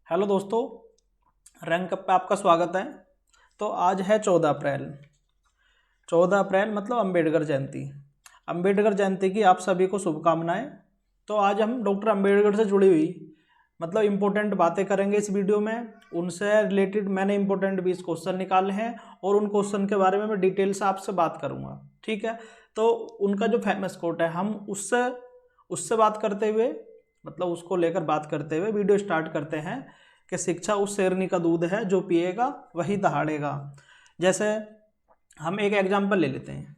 Hello दोस्तों, rank up पे आपका स्वागत है। तो आज है 14 अप्रैल। 14 अप्रैल मतलब अम्बेडकर जयंती। अम्बेडकर जयंती की आप सभी को शुभकामनाएं। तो आज हम डॉक्टर अम्बेडकर से जुड़ी हुई मतलब इम्पोर्टेंट बातें करेंगे इस वीडियो में। उनसे रिलेटेड मैंने इम्पोर्टेंट 20 क्वेश्चन निकाले हैं और उन क्वेश्चन के बारे में मैं डिटेल से आपसे बात करूँगा। ठीक है, तो उनका जो फेमस कोट है हम उससे उससे बात करते हुए मतलब उसको लेकर बात करते हुए वीडियो स्टार्ट करते हैं कि शिक्षा उस शेरनी का दूध है जो पिएगा वही दहाड़ेगा। जैसे हम एक एग्जाम्पल ले लेते हैं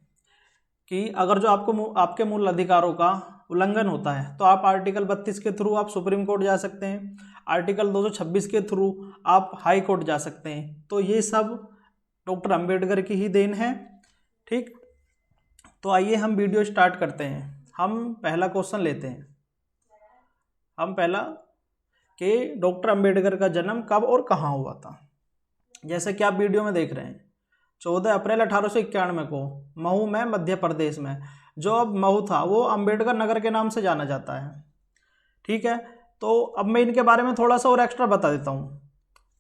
कि अगर जो आपके मूल अधिकारों का उल्लंघन होता है तो आप आर्टिकल 32 के थ्रू आप सुप्रीम कोर्ट जा सकते हैं, आर्टिकल 226 के थ्रू आप हाई कोर्ट जा सकते हैं। तो ये सब डॉक्टर अंबेडकर की ही देन है। ठीक, तो आइए हम वीडियो स्टार्ट करते हैं। हम पहला क्वेश्चन लेते हैं। हम पहला कि डॉक्टर अंबेडकर का जन्म कब और कहाँ हुआ था। जैसे कि आप वीडियो में देख रहे हैं 14 अप्रैल 1891 को महू में, मध्य प्रदेश में। जो अब महू था वो अंबेडकर नगर के नाम से जाना जाता है। ठीक है, तो अब मैं इनके बारे में थोड़ा सा और एक्स्ट्रा बता देता हूँ।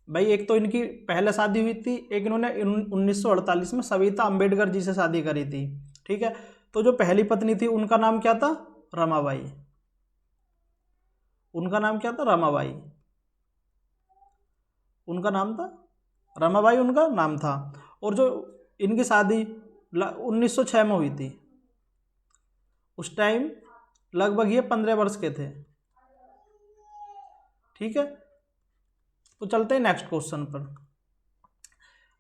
भाई एक तो इनकी पहले शादी हुई थी, एक इन्होंने 1948 में सविता अंबेडकर जी से शादी करी थी। ठीक है, तो जो पहली पत्नी थी उनका नाम क्या था? रमाबाई। उनका नाम क्या था? रमाबाई। उनका नाम था रमाबाई, उनका नाम था। और जो इनकी शादी 1906 में हुई थी, उस टाइम लगभग ये 15 वर्ष के थे। ठीक है, तो चलते हैं नेक्स्ट क्वेश्चन पर।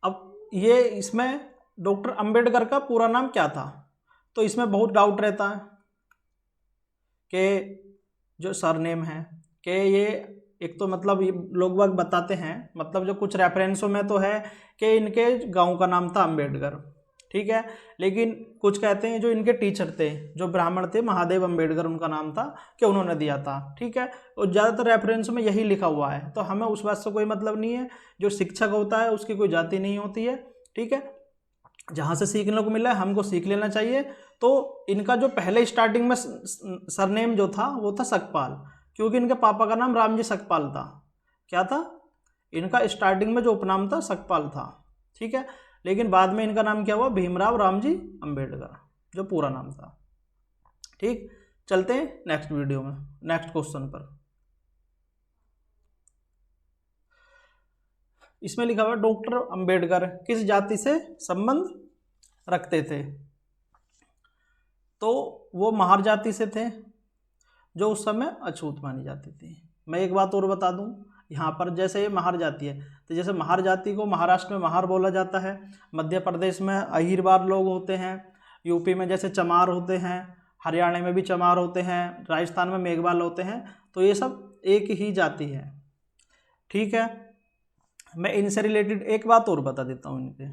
अब ये इसमें डॉक्टर अंबेडकर का पूरा नाम क्या था, तो इसमें बहुत डाउट रहता है कि जो सरनेम है कि ये एक तो मतलब ये लोग बाग बताते हैं, मतलब जो कुछ रेफरेंसों में तो है कि इनके गांव का नाम था अंबेडकर। ठीक है, लेकिन कुछ कहते हैं जो इनके टीचर थे, जो ब्राह्मण थे, महादेव अंबेडकर उनका नाम था, कि उन्होंने दिया था। ठीक है, और ज़्यादातर रेफरेंस में यही लिखा हुआ है, तो हमें उस बात से कोई मतलब नहीं है। जो शिक्षक होता है उसकी कोई जाति नहीं होती है। ठीक है, जहाँ से सीखने को मिला है हमको सीख लेना चाहिए। तो इनका जो पहले स्टार्टिंग में सरनेम जो था वो था सकपाल, क्योंकि इनके पापा का नाम रामजी सकपाल था। क्या था? इनका स्टार्टिंग में जो उपनाम था सकपाल था। ठीक है, लेकिन बाद में इनका नाम क्या हुआ? भीमराव रामजी अंबेडकर, जो पूरा नाम था। ठीक, चलते हैं नेक्स्ट वीडियो में, नेक्स्ट क्वेश्चन पर। इसमें लिखा हुआ डॉक्टर अंबेडकर किस जाति से संबंध रखते थे। तो वो महार जाति से थे, जो उस समय अछूत मानी जाती थी। मैं एक बात और बता दूं, यहाँ पर जैसे ये महार जाति है, तो जैसे महार जाति को महाराष्ट्र में महार बोला जाता है, मध्य प्रदेश में अहीरवार लोग होते हैं, यूपी में जैसे चमार होते हैं, हरियाणा में भी चमार होते हैं, राजस्थान में मेघवाल होते हैं। तो ये सब एक ही जाति है। ठीक है, मैं इनसे रिलेटेड एक बात और बता देता हूँ इनके।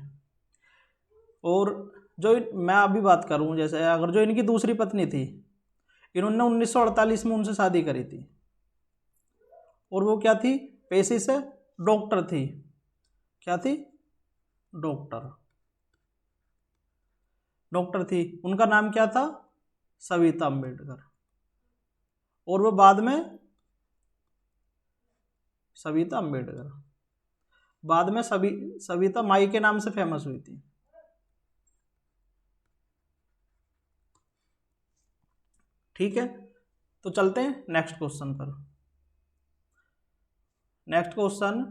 और जो मैं अभी बात करूँ, जैसे अगर जो इनकी दूसरी पत्नी थी, इन्होंने 1948 में उनसे शादी करी थी, और वो क्या थी? पेशे से डॉक्टर थी। क्या थी? डॉक्टर। डॉक्टर थी। उनका नाम क्या था? सविता अंबेडकर। और वो बाद में सविता अंबेडकर बाद में सविता माई के नाम से फेमस हुई थी। ठीक है, तो चलते हैं नेक्स्ट क्वेश्चन पर। नेक्स्ट क्वेश्चन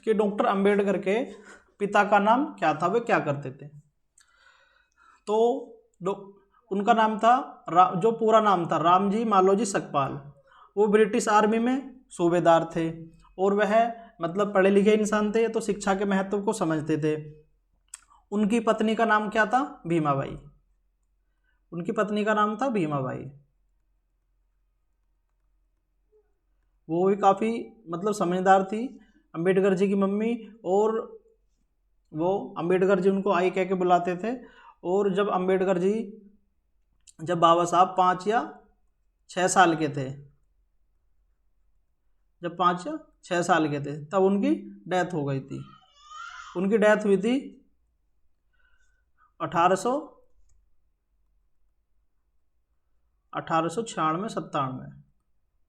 कि डॉक्टर अंबेडकर के पिता का नाम क्या था, वे क्या करते थे। तो उनका नाम था जो पूरा नाम था रामजी मालोजी सकपाल। वो ब्रिटिश आर्मी में सूबेदार थे, और वह मतलब पढ़े लिखे इंसान थे, तो शिक्षा के महत्व को समझते थे। उनकी पत्नी का नाम क्या था? भीमाबाई। उनकी पत्नी का नाम था भीमाबाई। वो भी काफ़ी मतलब समझदार थी, अंबेडकर जी की मम्मी। और वो अंबेडकर जी उनको आई कह के बुलाते थे। और जब बाबा साहब 5 या 6 साल के थे, जब 5 या 6 साल के थे, तब उनकी डेथ हो गई थी। उनकी डेथ हुई थी 1896 97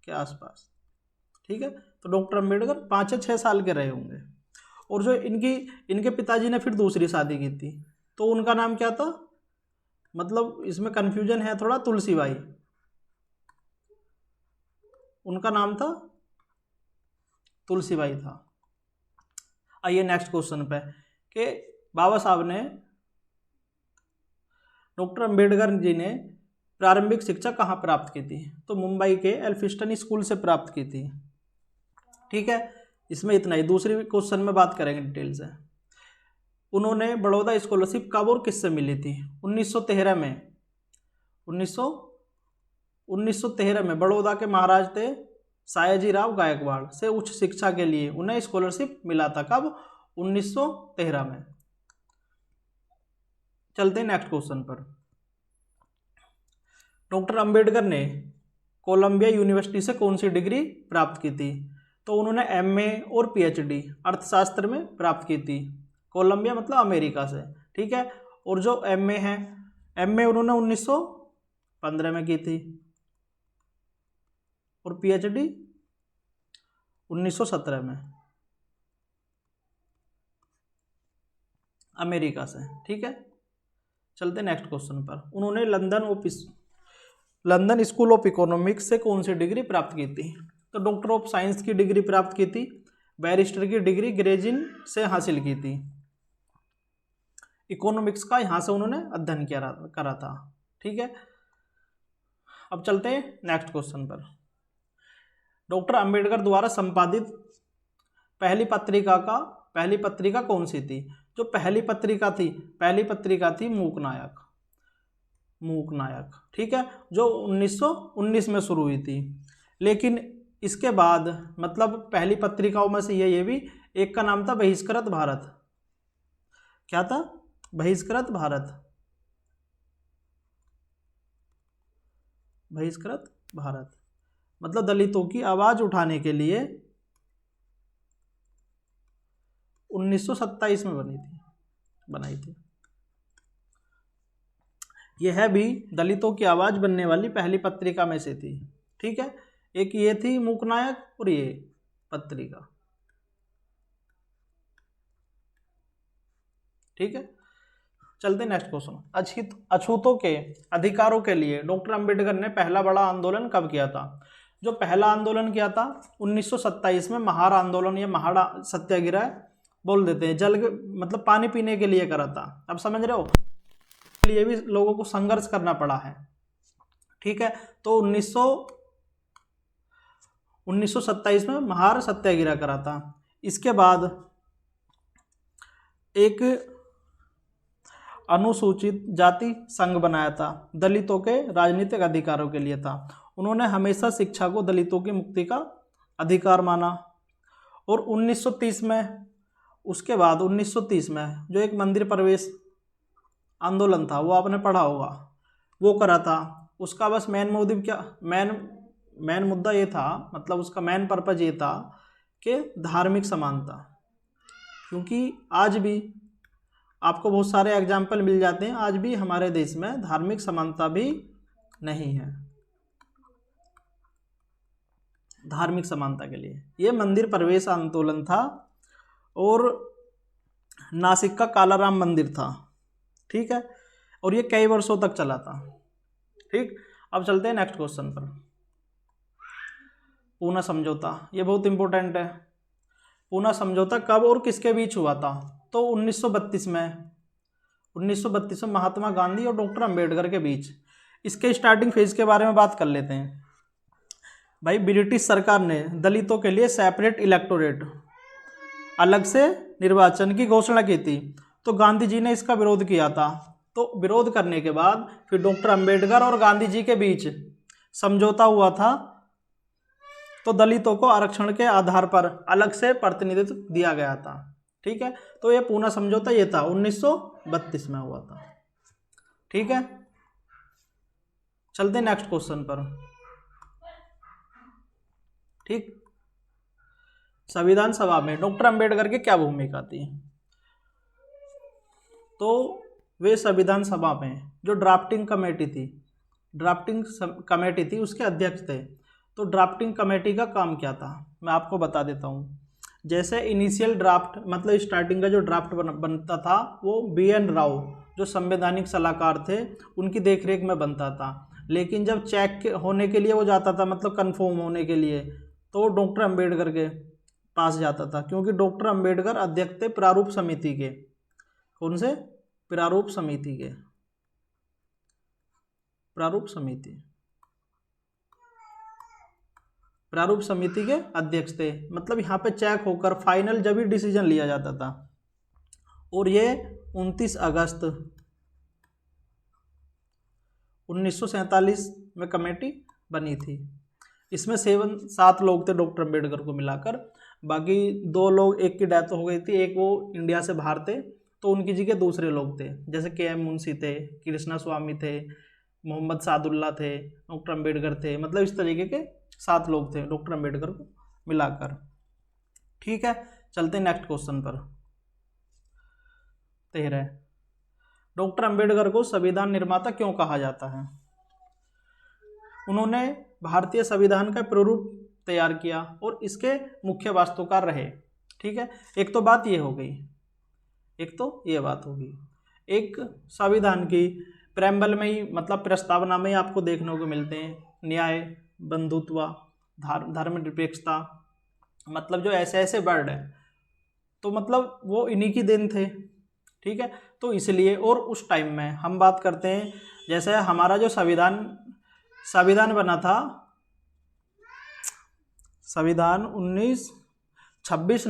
के आसपास। ठीक है, तो डॉक्टर अंबेडकर 5 या 6 साल के रहे होंगे। और जो इनके पिताजी ने फिर दूसरी शादी की थी, तो उनका नाम क्या था, मतलब इसमें कन्फ्यूजन है थोड़ा, तुलसीबाई, उनका नाम था तुलसीबाई था। आइए नेक्स्ट क्वेश्चन पे कि बाबा साहब ने, डॉक्टर अंबेडकर जी ने प्रारंभिक शिक्षा कहाँ प्राप्त की थी, तो मुंबई के एल्फिंस्टन स्कूल से प्राप्त की थी। ठीक है, इसमें इतना ही, दूसरी क्वेश्चन में बात करेंगे डिटेल से। उन्होंने बड़ौदा स्कॉलरशिप कब और किससे मिली थी, 1913 में। 1913 में बड़ौदा के महाराज थे सयाजीराव गायकवाड़ से उच्च शिक्षा के लिए उन्हें स्कॉलरशिप मिला था। कब, 1913 में। चलते हैं नेक्स्ट क्वेश्चन पर। डॉक्टर अंबेडकर ने कोलंबिया यूनिवर्सिटी से कौन सी डिग्री प्राप्त की थी, तो उन्होंने एमए और पीएचडी अर्थशास्त्र में प्राप्त की थी, कोलंबिया मतलब अमेरिका से। ठीक है, और जो एमए है, एमए उन्होंने 1915 में की थी और पीएचडी 1917 में अमेरिका से। ठीक है, चलते नेक्स्ट क्वेश्चन पर। उन्होंने लंदन स्कूल ऑफ इकोनॉमिक्स से कौन सी डिग्री प्राप्त की थी, तो डॉक्टर ऑफ साइंस की डिग्री प्राप्त की थी, बैरिस्टर की डिग्री ग्रेजिन से हासिल की थी। इकोनॉमिक्स का यहाँ से उन्होंने अध्ययन करा था। ठीक है, अब चलते हैं नेक्स्ट क्वेश्चन पर। डॉक्टर अंबेडकर द्वारा संपादित पहली पत्रिका कौन सी थी, जो पहली पत्रिका थी मूकनायक। ठीक है, जो 1919 में शुरू हुई थी। लेकिन इसके बाद मतलब पहली पत्रिकाओं में से ये भी, एक का नाम था बहिष्कृत भारत। क्या था, बहिष्कृत भारत, मतलब दलितों की आवाज उठाने के लिए 1927 में बनाई थी। यह भी दलितों की आवाज बनने वाली पहली पत्रिका में से थी। ठीक है, एक ये थी मूकनायक और ये पत्रिका। ठीक है, चलते नेक्स्ट क्वेश्चन। अछूतों के अधिकारों के लिए डॉक्टर अंबेडकर ने पहला बड़ा आंदोलन कब किया था, जो पहला आंदोलन किया था 1927 में, महार आंदोलन या महाड़ा सत्याग्रह बोल देते हैं, जल मतलब पानी पीने के लिए करा था। अब समझ रहे हो, लिए भी लोगों को संघर्ष करना पड़ा है। ठीक है, तो 1927 में महार सत्याग्रह करा था। इसके बाद एक अनुसूचित जाति संघ बनाया था, दलितों के राजनीतिक अधिकारों के लिए था। उन्होंने हमेशा शिक्षा को दलितों की मुक्ति का अधिकार माना। और 1930 में, उसके बाद 1930 में जो एक मंदिर प्रवेश आंदोलन था, वो आपने पढ़ा होगा, वो करा था। उसका बस मेन मुद्दा ये था, मतलब उसका मेन पर्पज ये था कि धार्मिक समानता। क्योंकि आज भी आपको बहुत सारे एग्जाम्पल मिल जाते हैं, आज भी हमारे देश में धार्मिक समानता भी नहीं है। धार्मिक समानता के लिए ये मंदिर प्रवेश आंदोलन था, और नासिक का कालाराम मंदिर था। ठीक है, और ये कई वर्षों तक चला था। ठीक, अब चलते हैं नेक्स्ट क्वेश्चन पर। पूना समझौता, ये बहुत इंपॉर्टेंट है। पूना समझौता कब और किसके बीच हुआ था, तो 1932 में। 1932 में महात्मा गांधी और डॉक्टर अंबेडकर के बीच। इसके स्टार्टिंग फेज के बारे में बात कर लेते हैं। भाई, ब्रिटिश सरकार ने दलितों के लिए सेपरेट इलेक्टोरेट, अलग से निर्वाचन की घोषणा की थी, तो गांधी जी ने इसका विरोध किया था। तो विरोध करने के बाद फिर डॉक्टर अंबेडकर और गांधी जी के बीच समझौता हुआ था, तो दलितों को आरक्षण के आधार पर अलग से प्रतिनिधित्व दिया गया था। ठीक है, तो ये पूना समझौता ये था 1932 में हुआ था। ठीक है, चलते नेक्स्ट क्वेश्चन पर। ठीक, संविधान सभा में डॉक्टर अंबेडकर की क्या भूमिका थी, तो वे संविधान सभा में जो ड्राफ्टिंग कमेटी थी उसके अध्यक्ष थे। तो ड्राफ्टिंग कमेटी का काम क्या था मैं आपको बता देता हूँ। जैसे इनिशियल ड्राफ्ट मतलब स्टार्टिंग का जो ड्राफ्ट बनता था वो BN राव जो संवैधानिक सलाहकार थे उनकी देखरेख में बनता था, लेकिन जब चेक होने के लिए वो जाता था मतलब कन्फर्म होने के लिए तो डॉक्टर अंबेडकर के पास जाता था, क्योंकि डॉक्टर अंबेडकर अध्यक्ष थे प्रारूप समिति के। कौन से? प्रारूप समिति के। प्रारूप समिति के अध्यक्ष थे, मतलब यहाँ पे चेक होकर फाइनल जब ही डिसीजन लिया जाता था। और ये 29 अगस्त 1947 में कमेटी बनी थी। इसमें 7 लोग थे डॉक्टर अंबेडकर को मिलाकर, बाकी 2 लोग, एक की डेथ हो गई थी, एक वो इंडिया से बाहर थे तो उनकी जगह दूसरे लोग थे, जैसे KM मुंशी थे, कृष्णा स्वामी थे, मोहम्मद सादुल्ला थे, डॉक्टर अंबेडकर थे, मतलब इस तरीके के 7 लोग थे डॉक्टर अंबेडकर को मिलाकर। ठीक है, चलते हैं नेक्स्ट क्वेश्चन पर। 13 डॉक्टर अंबेडकर को संविधान निर्माता क्यों कहा जाता है? उन्होंने भारतीय संविधान का प्रारूप तैयार किया और इसके मुख्य वास्तुकार रहे। ठीक है, एक तो बात ये हो गई, एक संविधान की प्रेम्बल में ही मतलब प्रस्तावना में ही आपको देखने को मिलते हैं न्याय, बंधुत्व, धर्मनिरपेक्षता, मतलब जो ऐसे वर्ड हैं तो मतलब वो इन्हीं की देन थे। ठीक है, तो इसलिए, और उस टाइम में हम बात करते हैं जैसे हमारा जो संविधान बना था, संविधान 26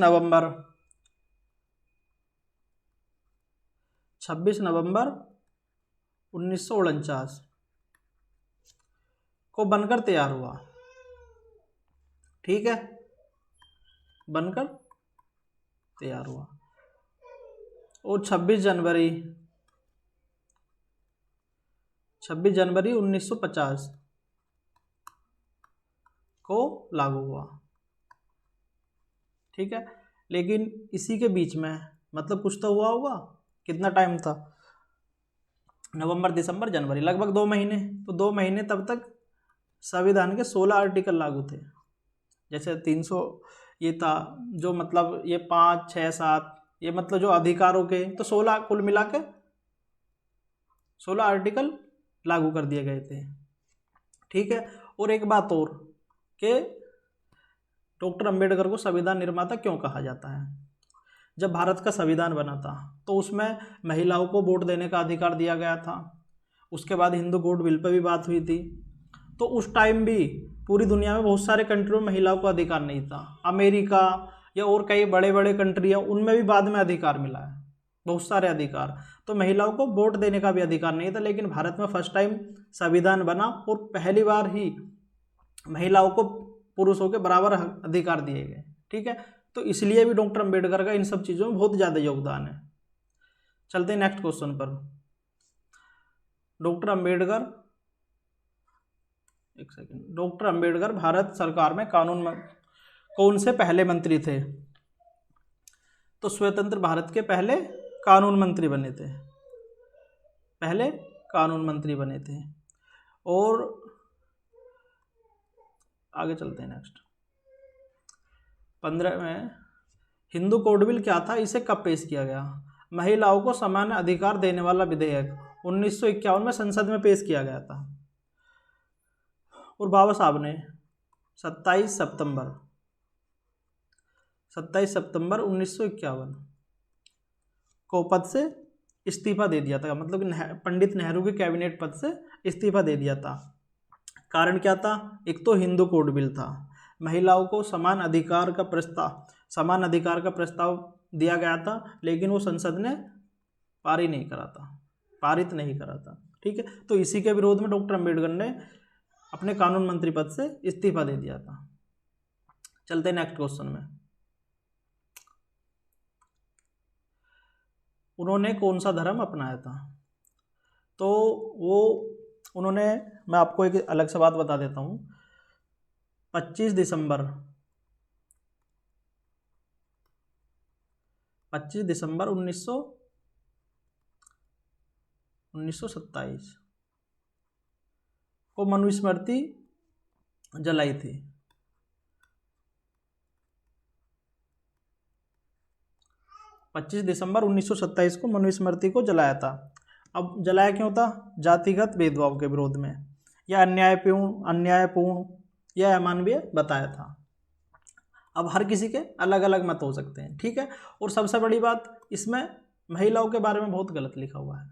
नवंबर 1949 को बनकर तैयार हुआ। ठीक है, बनकर तैयार हुआ और 26 जनवरी 1950 को लागू हुआ। ठीक है, लेकिन इसी के बीच में मतलब कुछ तो हुआ होगा, कितना टाइम था, नवंबर, दिसंबर, जनवरी, लगभग 2 महीने। तो 2 महीने तब तक संविधान के 16 आर्टिकल लागू थे। जैसे 300 ये था जो मतलब ये 5, 6, 7 ये मतलब जो अधिकारों के, तो 16 कुल मिला के 16 आर्टिकल लागू कर दिए गए थे। ठीक है, और एक बात और कि डॉक्टर अंबेडकर को संविधान निर्माता क्यों कहा जाता है? जब भारत का संविधान बना था तो उसमें महिलाओं को वोट देने का अधिकार दिया गया था। उसके बाद हिंदू कोड बिल पर भी बात हुई थी। तो उस टाइम भी पूरी दुनिया में बहुत सारे कंट्रियों में महिलाओं को अधिकार नहीं था। अमेरिका या और कई बड़े बड़े कंट्री हैं उनमें भी बाद में अधिकार मिला है, बहुत सारे अधिकार। तो महिलाओं को वोट देने का भी अधिकार नहीं था, लेकिन भारत में फर्स्ट टाइम संविधान बना और पहली बार ही महिलाओं को पुरुषों के बराबर अधिकार दिए गए। ठीक है, तो इसलिए भी डॉक्टर अंबेडकर का इन सब चीज़ों में बहुत ज़्यादा योगदान है। चलते हैं नेक्स्ट क्वेश्चन पर। डॉक्टर अंबेडकर भारत सरकार में कौन से पहले मंत्री थे? तो स्वतंत्र भारत के पहले कानून मंत्री बने थे। और आगे चलते हैं नेक्स्ट। 15 में हिंदू कोड बिल क्या था, इसे कब पेश किया गया? महिलाओं को समान अधिकार देने वाला विधेयक 1951 में संसद में पेश किया गया था। और बाबा साहब ने 27 सितंबर 1951 को पद से इस्तीफा दे दिया था, मतलब पंडित नेहरू के कैबिनेट पद से इस्तीफा दे दिया था। कारण क्या था? एक तो हिंदू कोड बिल था, महिलाओं को समान अधिकार का प्रस्ताव दिया गया था, लेकिन वो संसद ने पारित नहीं करा था। ठीक है, तो इसी के विरोध में डॉक्टर अंबेडकर ने अपने कानून मंत्री पद से इस्तीफा दे दिया था। चलते हैं नेक्स्ट क्वेश्चन में। उन्होंने कौन सा धर्म अपनाया था? तो मैं आपको एक अलग से बात बता देता हूँ। 25 दिसंबर 1927 को मनुस्मृति जलाई थी। 25 दिसंबर 1927 को मनुस्मृति को जलाया था। अब जलाया क्यों था? जातिगत भेदभाव के विरोध में, या अन्यायपूर्ण या अमानवीय बताया था। अब हर किसी के अलग अलग मत हो सकते हैं, ठीक है। और सबसे बड़ी बात, इसमें महिलाओं के बारे में बहुत गलत लिखा हुआ है।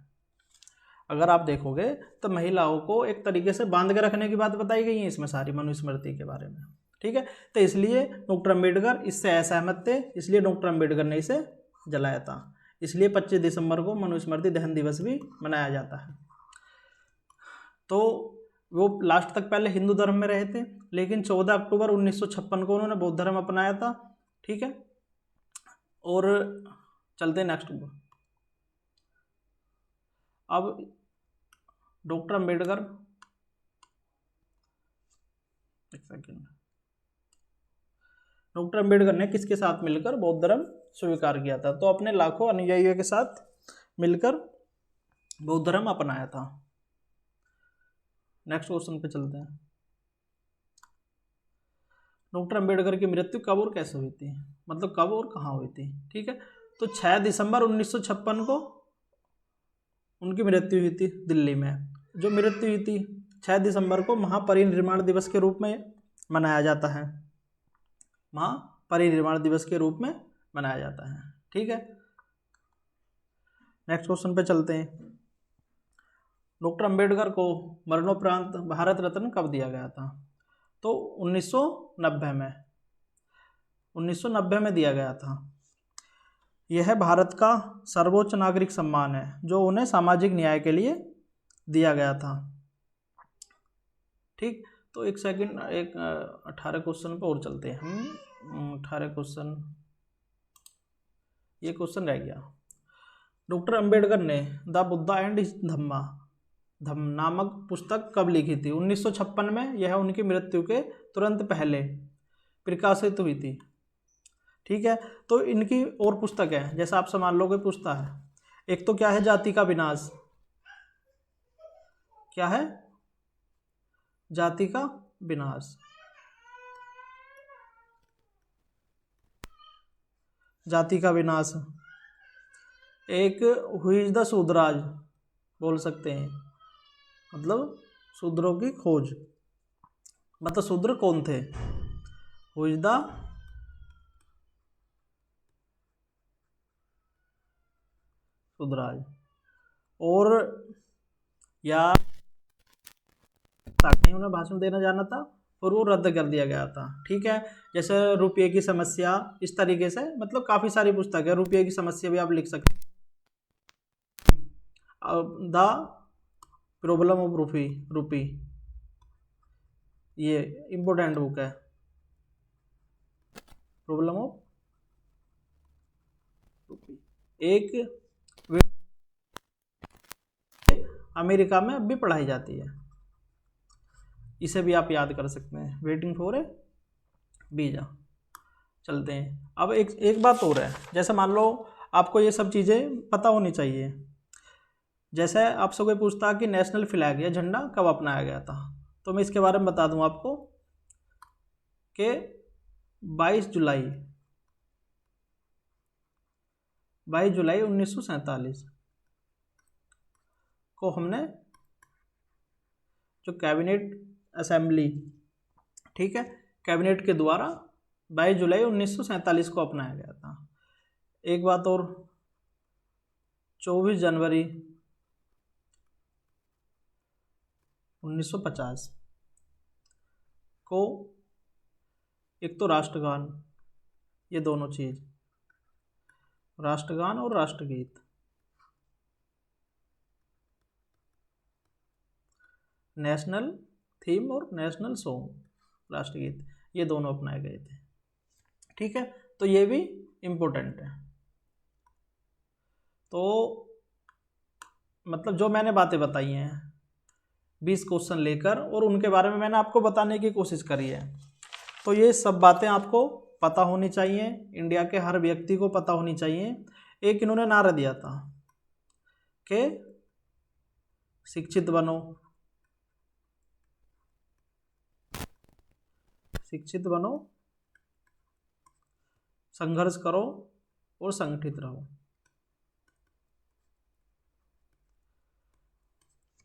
अगर आप देखोगे तो महिलाओं को एक तरीके से बांध के रखने की बात बताई गई है इसमें सारी मनुस्मृति के बारे में, ठीक है। तो इसलिए डॉक्टर अम्बेडकर इससे असहमत थे, इसलिए डॉक्टर अम्बेडकर ने इसे जलाया था। इसलिए 25 दिसंबर को मनुस्मृति दहन दिवस भी मनाया जाता है। तो वो लास्ट तक पहले हिंदू धर्म में रहे थे, लेकिन 14 अक्टूबर 1956 को उन्होंने बौद्ध धर्म अपनाया था, ठीक है। और चलते नेक्स्ट। अब डॉक्टर अम्बेडकर, एक सेकेंड, डॉक्टर अम्बेडकर ने किसके साथ मिलकर बौद्ध धर्म स्वीकार किया था? तो अपने लाखों अनुयायियों के साथ मिलकर बौद्ध धर्म अपनाया था। नेक्स्ट क्वेश्चन पे चलते हैं। डॉक्टर अम्बेडकर की मृत्यु कब और कैसे हुई थी, मतलब कब और कहाँ हुई थी, ठीक है। तो 6 दिसंबर 1956 को उनकी मृत्यु हुई थी दिल्ली में। जो मृत्यु हुई थी 6 दिसंबर को महापरिनिर्वाण दिवस के रूप में मनाया जाता है, महापरिनिर्वाण दिवस के रूप में मनाया जाता है, ठीक है। नेक्स्ट क्वेश्चन पे चलते हैं। डॉक्टर अम्बेडकर को मरणोपरांत भारत रत्न कब दिया गया था? तो 1990 में दिया गया था। यह भारत का सर्वोच्च नागरिक सम्मान है जो उन्हें सामाजिक न्याय के लिए दिया गया था, ठीक। तो एक सेकंड, 18 क्वेश्चन पे और चलते हैं हम। 18 क्वेश्चन, ये क्वेश्चन रह गया। डॉक्टर अम्बेडकर ने द बुद्धा एंड हिज धम्मा नामक पुस्तक कब लिखी थी? 1956 में, यह उनकी मृत्यु के तुरंत पहले प्रकाशित हुई थी, ठीक है। तो इनकी और पुस्तक है, जैसा आप मान लो कोई पूछता है, एक तो क्या है, जाति का विनाश, क्या है, जाति का विनाश, जाति का विनाश। एक हु इज द शूद्राज बोल सकते हैं, मतलब शूद्रों की खोज, मतलब शूद्र कौन थे, हु इज द शूद्राज। और या उन्हें भाषण देना जाना था और वो रद्द कर दिया गया था, ठीक है। जैसे रुपये की समस्या, इस तरीके से, मतलब काफ़ी सारी पुस्तक है। रुपये की समस्या भी आप लिख सकते हैं। द प्रॉब्लम ऑफ रूपी, ये इम्पोर्टेंट बुक है, प्रॉब्लम ऑफ रूपी। एक अमेरिका में अब भी पढ़ाई जाती है, इसे भी आप याद कर सकते हैं, वेटिंग फॉर ए वीजा। चलते हैं। अब एक बात और है, जैसे मान लो आपको ये सब चीज़ें पता होनी चाहिए। जैसे आपसे कोई पूछता कि नेशनल फ्लैग या झंडा कब अपनाया गया था, तो मैं इसके बारे में बता दूं आपको कि 22 जुलाई 1947 को हमने जो कैबिनेट असेंबली, ठीक है, कैबिनेट के द्वारा 22 जुलाई 1947 को अपनाया गया था। एक बात और, 24 जनवरी 1950 को एक तो राष्ट्रगान, ये दोनों चीज़, राष्ट्रगान और राष्ट्रगीत, नेशनल थीम और नेशनल सॉन्ग, राष्ट्रगीत, ये दोनों अपनाए गए थे, ठीक है। तो ये भी इम्पोर्टेंट है। तो मतलब जो मैंने बातें बताई हैं 20 क्वेश्चन लेकर, और उनके बारे में मैंने आपको बताने की कोशिश करी है, तो ये सब बातें आपको पता होनी चाहिए, इंडिया के हर व्यक्ति को पता होनी चाहिए। एक इन्होंने नारा दिया था कि शिक्षित बनो, शिक्षित बनो, संघर्ष करो और संगठित रहो।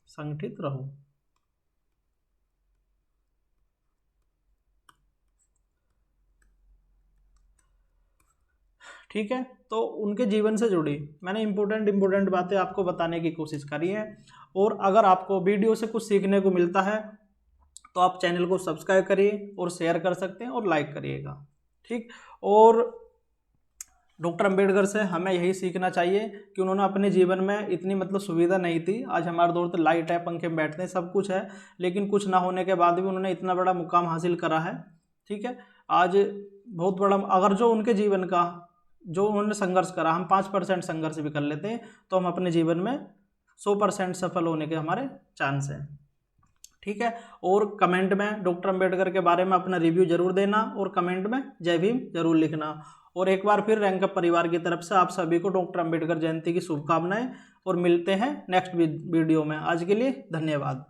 संगठित रहो। ठीक है, तो उनके जीवन से जुड़ी मैंने इम्पोर्टेंट बातें आपको बताने की कोशिश करी है। और अगर आपको वीडियो से कुछ सीखने को मिलता है तो आप चैनल को सब्सक्राइब करिए और शेयर कर सकते हैं और लाइक करिएगा। ठीक, और डॉक्टर अंबेडकर से हमें यही सीखना चाहिए कि उन्होंने अपने जीवन में इतनी मतलब सुविधा नहीं थी। आज हमारे दौर तो लाइट है, पंखे में बैठते हैं, सब कुछ है, लेकिन कुछ ना होने के बाद भी उन्होंने इतना बड़ा मुकाम हासिल करा है। ठीक है, आज बहुत बड़ा, अगर जो उनके जीवन का जो उन्होंने संघर्ष करा, हम 5% संघर्ष भी कर लेते हैं तो हम अपने जीवन में 100% सफल होने के हमारे चांस हैं। ठीक है, और कमेंट में डॉक्टर अंबेडकर के बारे में अपना रिव्यू जरूर देना और कमेंट में जय भीम जरूर लिखना। और एक बार फिर रैंकअप परिवार की तरफ से आप सभी को डॉक्टर अंबेडकर जयंती की शुभकामनाएं, और मिलते हैं नेक्स्ट वीडियो में। आज के लिए धन्यवाद।